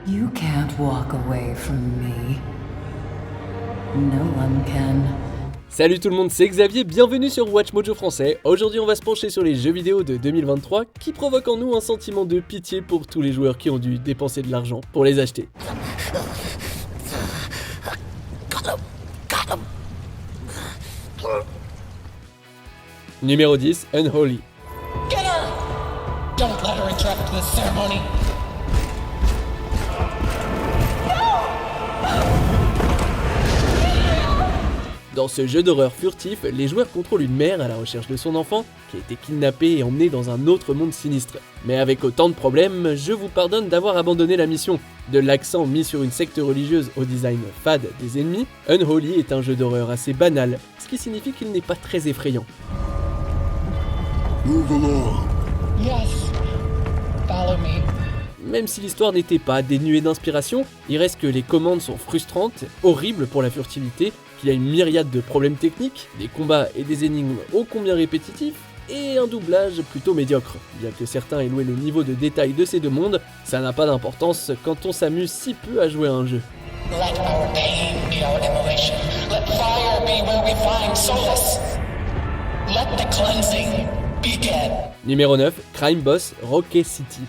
You can't walk away from me. No one can. Salut tout le monde, c'est Xavier, bienvenue sur Watch Mojo français. Aujourd'hui on va se pencher sur les jeux vidéo de 2023 qui provoquent en nous un sentiment de pitié pour tous les joueurs qui ont dû dépenser de l'argent pour les acheter. Numéro 10, Unholy. Get her! Don't let her interrupt the ceremony. Dans ce jeu d'horreur furtif, les joueurs contrôlent une mère à la recherche de son enfant qui a été kidnappé et emmené dans un autre monde sinistre. Mais avec autant de problèmes, je vous pardonne d'avoir abandonné la mission. De l'accent mis sur une secte religieuse au design fade des ennemis, Unholy est un jeu d'horreur assez banal, ce qui signifie qu'il n'est pas très effrayant. Move along. Yes. Follow me. Même si l'histoire n'était pas dénuée d'inspiration, il reste que les commandes sont frustrantes, horribles pour la furtivité, qu'il y a une myriade de problèmes techniques, des combats et des énigmes ô combien répétitifs, et un doublage plutôt médiocre. Bien que certains aient loué le niveau de détail de ces deux mondes, ça n'a pas d'importance quand on s'amuse si peu à jouer à un jeu. Let our pain be our immolation. Let fire be where we find solace. Let the cleansing begin. Numéro 9, Crime Boss Rocket City.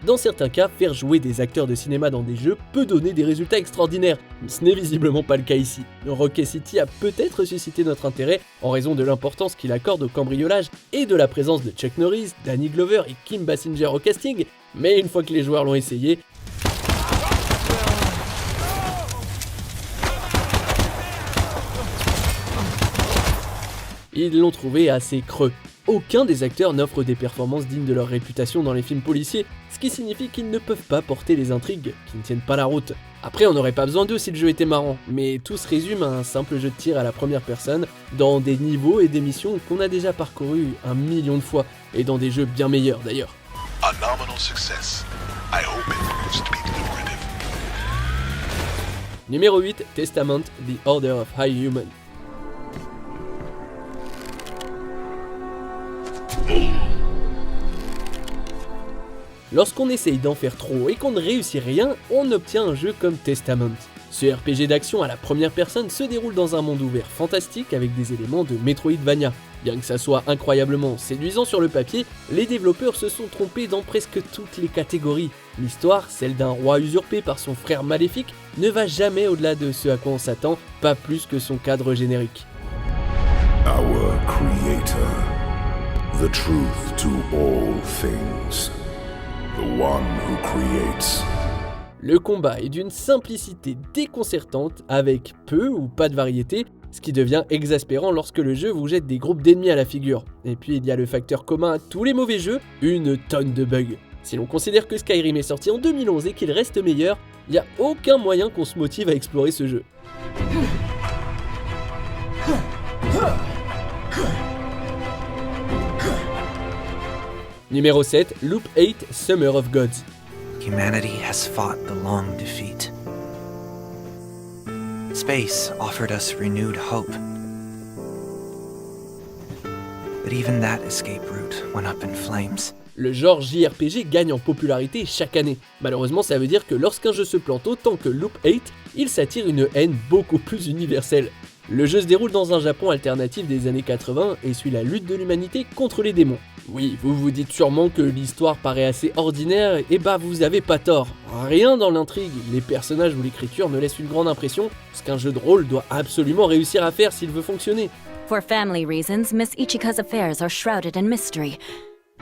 Dans certains cas, faire jouer des acteurs de cinéma dans des jeux peut donner des résultats extraordinaires, mais ce n'est visiblement pas le cas ici. Rocket City a peut-être suscité notre intérêt en raison de l'importance qu'il accorde au cambriolage et de la présence de Chuck Norris, Danny Glover et Kim Basinger au casting, mais une fois que les joueurs l'ont essayé, ils l'ont trouvé assez creux. Aucun des acteurs n'offre des performances dignes de leur réputation dans les films policiers, ce qui signifie qu'ils ne peuvent pas porter les intrigues qui ne tiennent pas la route. Après, on n'aurait pas besoin d'eux si le jeu était marrant, mais tout se résume à un simple jeu de tir à la première personne, dans des niveaux et des missions qu'on a déjà parcourus 1 million de fois, et dans des jeux bien meilleurs d'ailleurs. A nominal success. I hope it proves to be lucrative. Numéro 8, Testament, The Order of High Human. Lorsqu'on essaye d'en faire trop et qu'on ne réussit rien, on obtient un jeu comme Testament. Ce RPG d'action à la première personne se déroule dans un monde ouvert fantastique avec des éléments de Metroidvania. Bien que ça soit incroyablement séduisant sur le papier, les développeurs se sont trompés dans presque toutes les catégories. L'histoire, celle d'un roi usurpé par son frère maléfique, ne va jamais au-delà de ce à quoi on s'attend, pas plus que son cadre générique. Our Creator, the truth to all things, the one who creates. Le combat est d'une simplicité déconcertante avec peu ou pas de variété, ce qui devient exaspérant lorsque le jeu vous jette des groupes d'ennemis à la figure. Et puis il y a le facteur commun à tous les mauvais jeux, une tonne de bugs. Si l'on considère que Skyrim est sorti en 2011 et qu'il reste meilleur, il n'y a aucun moyen qu'on se motive à explorer ce jeu. Numéro 7, Loop 8, Summer of Gods. Humanity has fought the long defeat. Space offered us renewed hope. But even that escape route went up in flames. Le genre JRPG gagne en popularité chaque année. Malheureusement, ça veut dire que lorsqu'un jeu se plante autant que Loop 8, il s'attire une haine beaucoup plus universelle. Le jeu se déroule dans un Japon alternatif des années 80 et suit la lutte de l'humanité contre les démons. Oui, vous vous dites sûrement que l'histoire paraît assez ordinaire, et bah vous avez pas tort. Rien dans l'intrigue, les personnages ou l'écriture ne laissent une grande impression, ce qu'un jeu de rôle doit absolument réussir à faire s'il veut fonctionner. For family reasons, Miss Ichika's affairs are shrouded in mystery.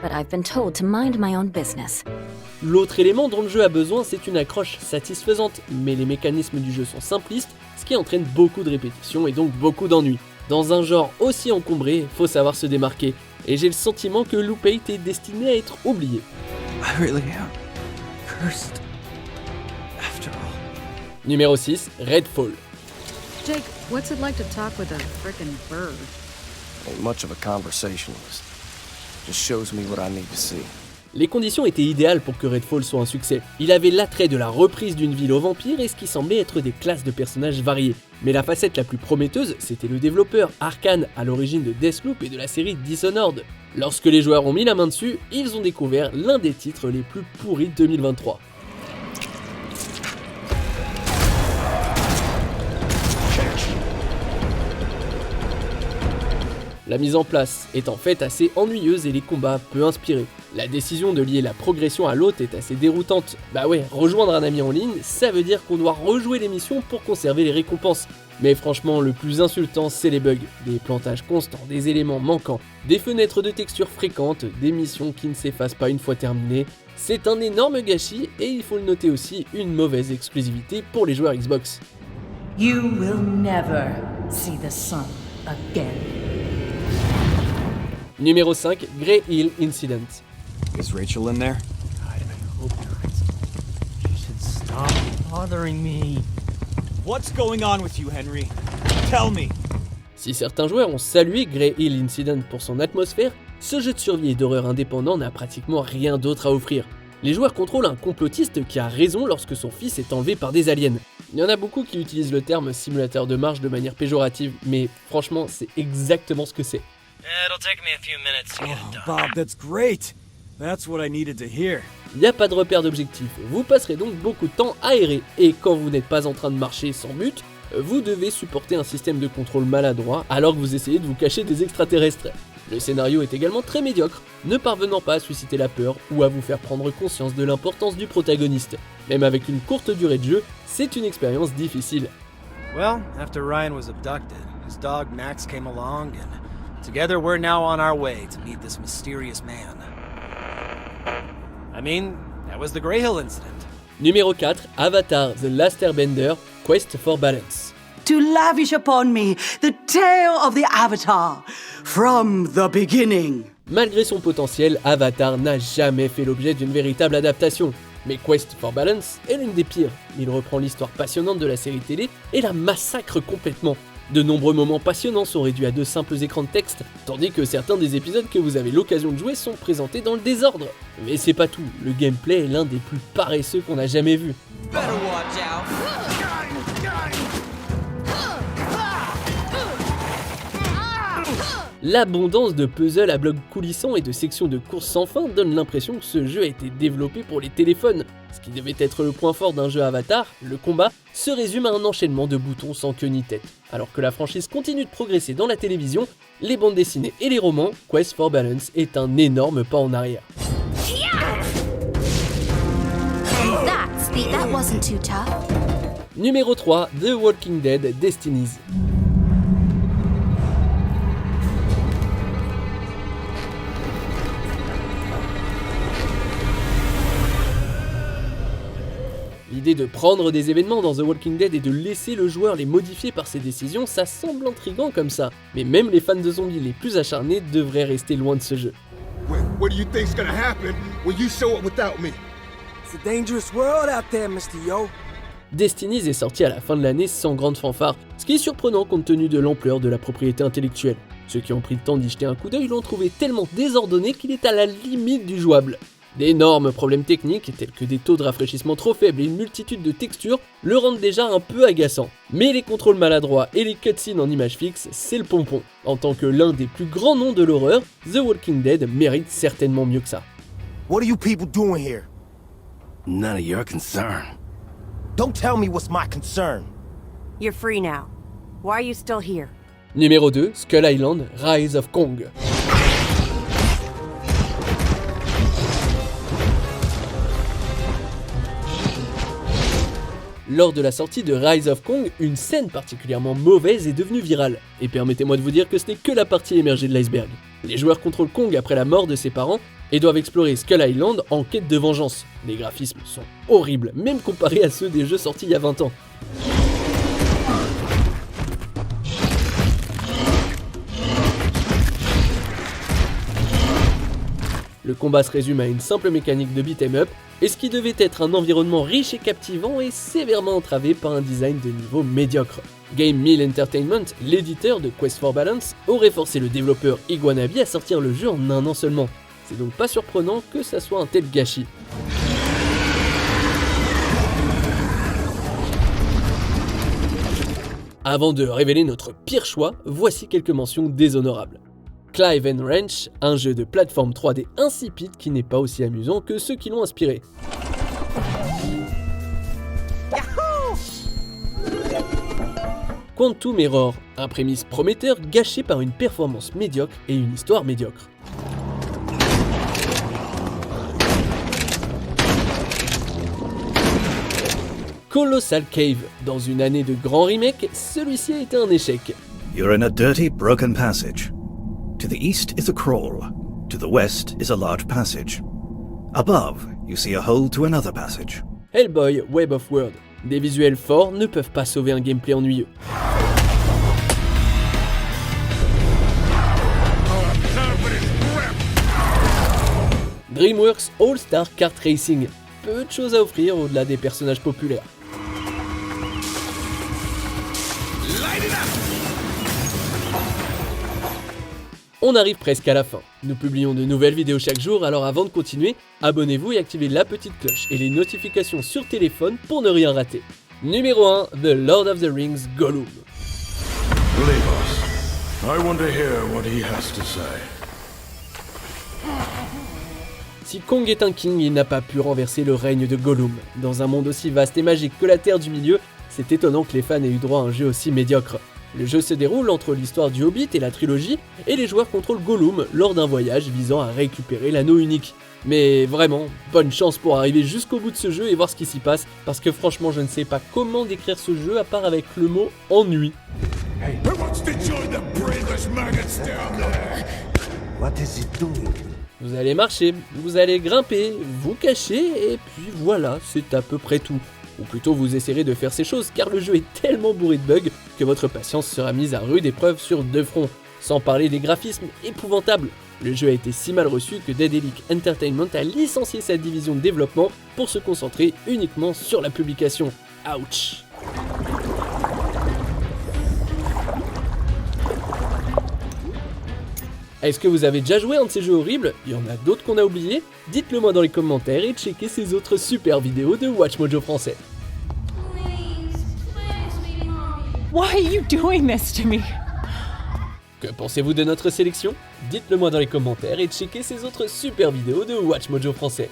But I've been told to mind my own business. L'autre élément dont le jeu a besoin, c'est une accroche satisfaisante, mais les mécanismes du jeu sont simplistes, ce qui entraîne beaucoup de répétitions et donc beaucoup d'ennuis. Dans un genre aussi encombré, faut savoir se démarquer, et j'ai le sentiment que Loop 8 est destiné à être oublié. I really am cursed. After all. Numéro 6, Redfall. Jake, what's it like to talk with a frickin' bird? Ain't much of a conversationalist. Just shows me what I need to see. Les conditions étaient idéales pour que Redfall soit un succès. Il avait l'attrait de la reprise d'une ville aux vampires et ce qui semblait être des classes de personnages variées. Mais la facette la plus prometteuse, c'était le développeur Arkane, à l'origine de Deathloop et de la série Dishonored. Lorsque les joueurs ont mis la main dessus, ils ont découvert l'un des titres les plus pourris de 2023. La mise en place est en fait assez ennuyeuse et les combats peu inspirés. La décision de lier la progression à l'autre est assez déroutante. Bah ouais, rejoindre un ami en ligne, ça veut dire qu'on doit rejouer les missions pour conserver les récompenses. Mais franchement, le plus insultant, c'est les bugs. Des plantages constants, des éléments manquants, des fenêtres de texture fréquentes, des missions qui ne s'effacent pas une fois terminées. C'est un énorme gâchis et il faut le noter aussi, une mauvaise exclusivité pour les joueurs Xbox. You will never see the sun again. Numéro 5, Grey Hill Incident. Is Rachel in there? God, I hope not. You should stop bothering me. What's going on with you, Henry? Tell me. Si certains joueurs ont salué Grey Hill Incident pour son atmosphère, ce jeu de survie et d'horreur indépendant n'a pratiquement rien d'autre à offrir. Les joueurs contrôlent un complotiste qui a raison lorsque son fils est enlevé par des aliens. Il y en a beaucoup qui utilisent le terme simulateur de marche de manière péjorative, mais franchement, c'est exactement ce que c'est. It'll take me a few minutes to get it done. Bob, that's great. That's what I needed to hear. Il n'y a pas de repère d'objectif, vous passerez donc beaucoup de temps à errer, et quand vous n'êtes pas en train de marcher sans but, vous devez supporter un système de contrôle maladroit alors que vous essayez de vous cacher des extraterrestres. Le scénario est également très médiocre, ne parvenant pas à susciter la peur ou à vous faire prendre conscience de l'importance du protagoniste. Même avec une courte durée de jeu, c'est une expérience difficile. Well, after Ryan was abducted, his dog Max came along and together we're now on our way to meet this mysterious man. I mean, that was the Grey Hill incident. Numéro 4, Avatar The Last Airbender, Quest for Balance. To lavish upon me the tale of the Avatar from the beginning. Malgré son potentiel, Avatar n'a jamais fait l'objet d'une véritable adaptation. Mais Quest for Balance est l'une des pires. Il reprend l'histoire passionnante de la série télé et la massacre complètement. De nombreux moments passionnants sont réduits à de simples écrans de texte, tandis que certains des épisodes que vous avez l'occasion de jouer sont présentés dans le désordre. Mais c'est pas tout, le gameplay est l'un des plus paresseux qu'on a jamais vu. L'abondance de puzzles à blocs coulissants et de sections de courses sans fin donne l'impression que ce jeu a été développé pour les téléphones. Ce qui devait être le point fort d'un jeu Avatar, le combat, se résume à un enchaînement de boutons sans queue ni tête. Alors que la franchise continue de progresser dans la télévision, les bandes dessinées et les romans, Quest for Balance est un énorme pas en arrière. That wasn't too tough. Numéro 3, The Walking Dead Destinies. L'idée de prendre des événements dans The Walking Dead et de laisser le joueur les modifier par ses décisions, ça semble intriguant comme ça. Mais même les fans de zombies les plus acharnés devraient rester loin de ce jeu. What do you think's gonna happen when you show up without me? It's a dangerous world out there, Mr. Yo. Destinies est sorti à la fin de l'année sans grande fanfare, ce qui est surprenant compte tenu de l'ampleur de la propriété intellectuelle. Ceux qui ont pris le temps d'y jeter un coup d'œil l'ont trouvé tellement désordonné qu'il est à la limite du jouable. D'énormes problèmes techniques, tels que des taux de rafraîchissement trop faibles et une multitude de textures, le rendent déjà un peu agaçant. Mais les contrôles maladroits et les cutscenes en images fixes, c'est le pompon. En tant que l'un des plus grands noms de l'horreur, The Walking Dead mérite certainement mieux que ça. What are you people doing here? None of your concern. Don't tell me what's my concern. You're free now. Why are you still here? Numéro 2, Skull Island, Rise of Kong. Lors de la sortie de Rise of Kong, une scène particulièrement mauvaise est devenue virale. Et permettez-moi de vous dire que ce n'est que la partie émergée de l'iceberg. Les joueurs contrôlent Kong après la mort de ses parents et doivent explorer Skull Island en quête de vengeance. Les graphismes sont horribles, même comparés à ceux des jeux sortis il y a 20 ans. Le combat se résume à une simple mécanique de beat'em up, et ce qui devait être un environnement riche et captivant est sévèrement entravé par un design de niveau médiocre. Game Mill Entertainment, l'éditeur de Quest for Balance, aurait forcé le développeur Iguanabi à sortir le jeu en un an seulement. c'est donc pas surprenant que ça soit un tel gâchis. Avant de révéler notre pire choix, voici quelques mentions déshonorables. Clive & Wrench, un jeu de plateforme 3D insipide qui n'est pas aussi amusant que ceux qui l'ont inspiré. Quantum Error, un prémisse prometteur gâché par une performance médiocre et une histoire médiocre. Colossal Cave, dans une année de grands remakes, celui-ci a été un échec. You're in a dirty, broken passage. To the east is a crawl. To the west is a large passage. Above, you see a hole to another passage. Hellboy Web of World. Des visuels forts ne peuvent pas sauver un gameplay ennuyeux. DreamWorks All-Star Kart Racing. Peu de choses à offrir au-delà des personnages populaires. On arrive presque à la fin. Nous publions de nouvelles vidéos chaque jour, alors avant de continuer, abonnez-vous et activez la petite cloche et les notifications sur téléphone pour ne rien rater. Numéro 1, The Lord of the Rings Gollum. Leave us. I want to hear what he has to say. Si Kong est un king, il n'a pas pu renverser le règne de Gollum. Dans un monde aussi vaste et magique que la Terre du Milieu, c'est étonnant que les fans aient eu droit à un jeu aussi médiocre. Le jeu se déroule entre l'histoire du Hobbit et la trilogie, et les joueurs contrôlent Gollum lors d'un voyage visant à récupérer l'anneau unique. Mais vraiment, bonne chance pour arriver jusqu'au bout de ce jeu et voir ce qui s'y passe, parce que franchement je ne sais pas comment décrire ce jeu à part avec le mot ennui. Hey, who wants to join the brainless maggots down there? What is it doing? Vous allez marcher, vous allez grimper, vous cacher, et puis voilà, c'est à peu près tout. Ou plutôt vous essaierez de faire ces choses car le jeu est tellement bourré de bugs que votre patience sera mise à rude épreuve sur deux fronts. Sans parler des graphismes épouvantables. Le jeu a été si mal reçu que Daedalic Entertainment a licencié sa division de développement pour se concentrer uniquement sur la publication. Ouch. Est-ce que vous avez déjà joué à un de ces jeux horribles? Il y en a d'autres qu'on a oubliés? Dites-le moi dans les commentaires et checkez ces autres super vidéos de WatchMojo français. Why are you doing this to me? Que pensez-vous de notre sélection? Dites-le moi dans les commentaires et checkez ces autres super vidéos de WatchMojo français.